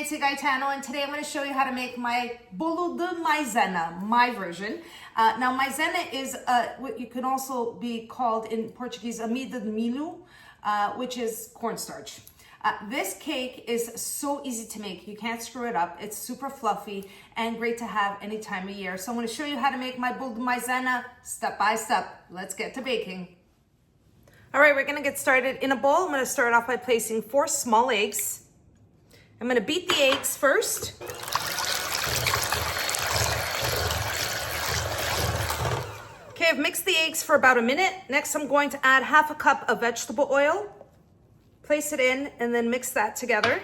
Nancy Gaetano, and today I'm going to show you how to make my Bolo de Maizena, my version. Now, Maizena is what you can also be called in Portuguese amido de milho, which is cornstarch. This cake is so easy to make. You can't screw it up. It's super fluffy and great to have any time of year. So I'm going to show you how to make my Bolo de Maizena step by step. Let's get to baking. All right, we're going to get started. In a bowl, I'm going to start off by placing 4 small eggs. I'm going to beat the eggs first. Okay, I've mixed the eggs for about a minute. Next, I'm going to add half a cup of vegetable oil. Place it in and then mix that together.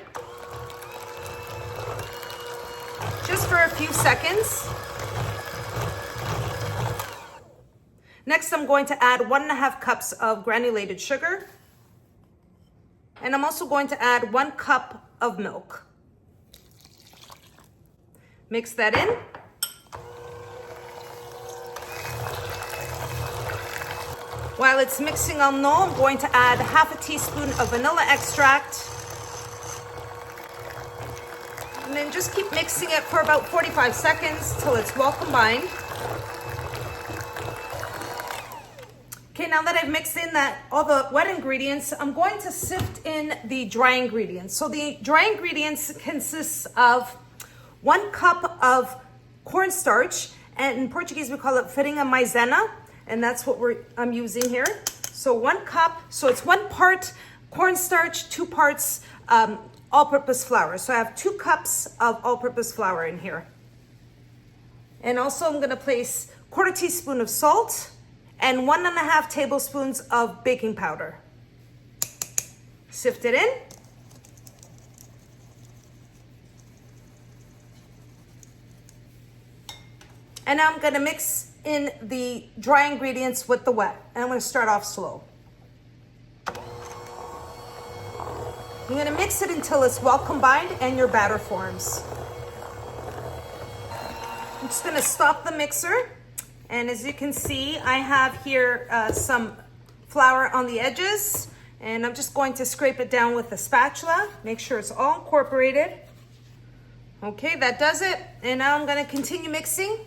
Just for a few seconds. Next, I'm going to add 1.5 cups of granulated sugar. And I'm also going to add 1 cup of milk. Mix that in. While it's mixing, I'll know I'm going to add half a teaspoon of vanilla extract. And then just keep mixing it for about 45 seconds till it's well combined. Okay, now that I've mixed in all the wet ingredients, I'm going to sift in the dry ingredients. So the dry ingredients consists of 1 cup of cornstarch, and in Portuguese we call it farinha maizena, and that's what I'm using here. So 1 cup, so it's 1 part cornstarch, 2 parts all-purpose flour. So I have 2 cups of all-purpose flour in here. And also I'm gonna place 1/4 teaspoon of salt, and 1.5 tablespoons of baking powder. Sift it in. And now I'm gonna mix in the dry ingredients with the wet. And I'm gonna start off slow. You're gonna mix it until it's well combined and your batter forms. I'm just gonna stop the mixer. And as you can see, I have here some flour on the edges, and I'm just going to scrape it down with a spatula, make sure it's all incorporated. Okay, that does it. And now I'm gonna continue mixing.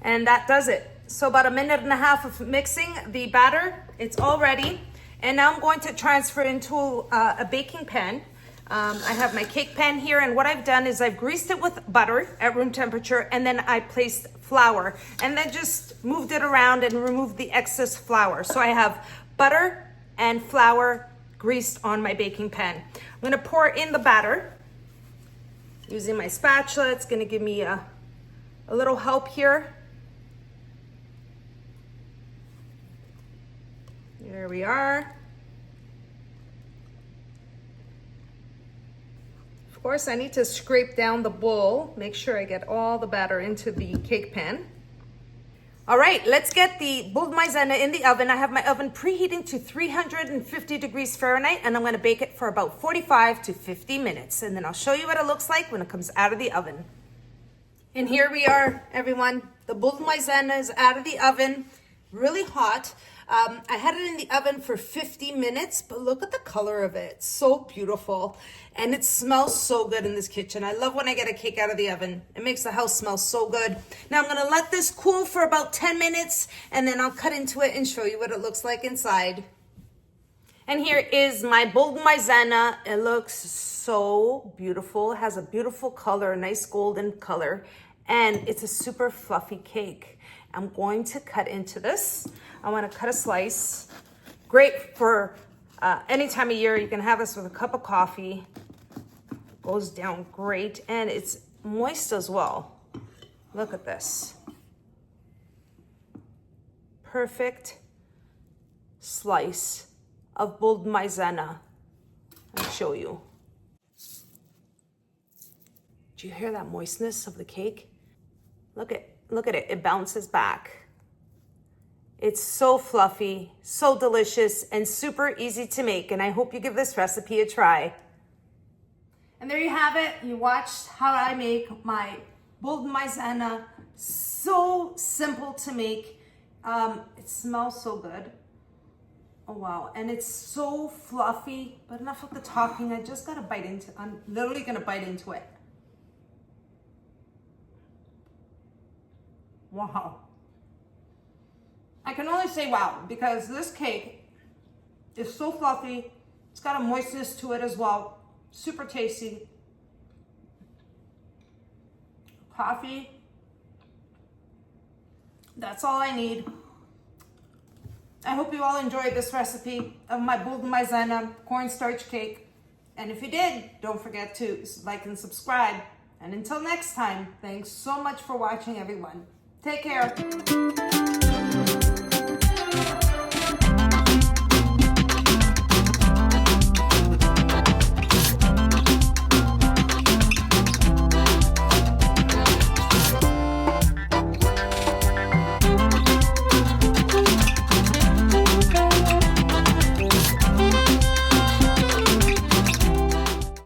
And that does it. So about 1.5 minutes of mixing the batter, it's all ready. And now I'm going to transfer it into a baking pan. I have my cake pan here, and what I've done is I've greased it with butter at room temperature, and then I placed flour, and then just moved it around and removed the excess flour. So I have butter and flour greased on my baking pan. I'm gonna pour in the batter using my spatula. It's gonna give me a little help here. There we are. Of course, I need to scrape down the bowl, make sure I get all the batter into the cake pan. All right, let's get the Bolo de Maizena in the oven. I have my oven preheating to 350 degrees Fahrenheit, and I'm gonna bake it for about 45 to 50 minutes. And then I'll show you what it looks like when it comes out of the oven. And here we are, everyone. The Bolo de Maizena is out of the oven, really hot. I had it in the oven for 50 minutes, but look at the color of it. It's so beautiful. And it smells so good in this kitchen. I love when I get a cake out of the oven. It makes the house smell so good. Now I'm gonna let this cool for about 10 minutes, and then I'll cut into it and show you what it looks like inside. And here is my Bolo de Maizena. It looks so beautiful. It has a beautiful color, a nice golden color, and it's a super fluffy cake. I'm going to cut into this. I want to cut a slice. Great for any time of year. You can have this with a cup of coffee. Goes down great, and it's moist as well. Look at this. Perfect slice of Bolo de Maizena. I'll show you. Do you hear that moistness of the cake? Look at it, it bounces back. It's so fluffy, so delicious, and super easy to make, and I hope you give this recipe a try. And there you have it. You watched how I make my Bolo de Maizena. So simple to make, It smells so good. Oh wow, and it's so fluffy, but enough of the talking. I just gotta bite into, I'm literally gonna bite into it. Wow. I can only say wow, because this cake is so fluffy. It's got a moistness to it as well. Super tasty. Coffee. That's all I need. I hope you all enjoyed this recipe of my Bolo de Maizena cornstarch cake. And if you did, don't forget to like and subscribe. And until next time, thanks so much for watching, everyone. Take care.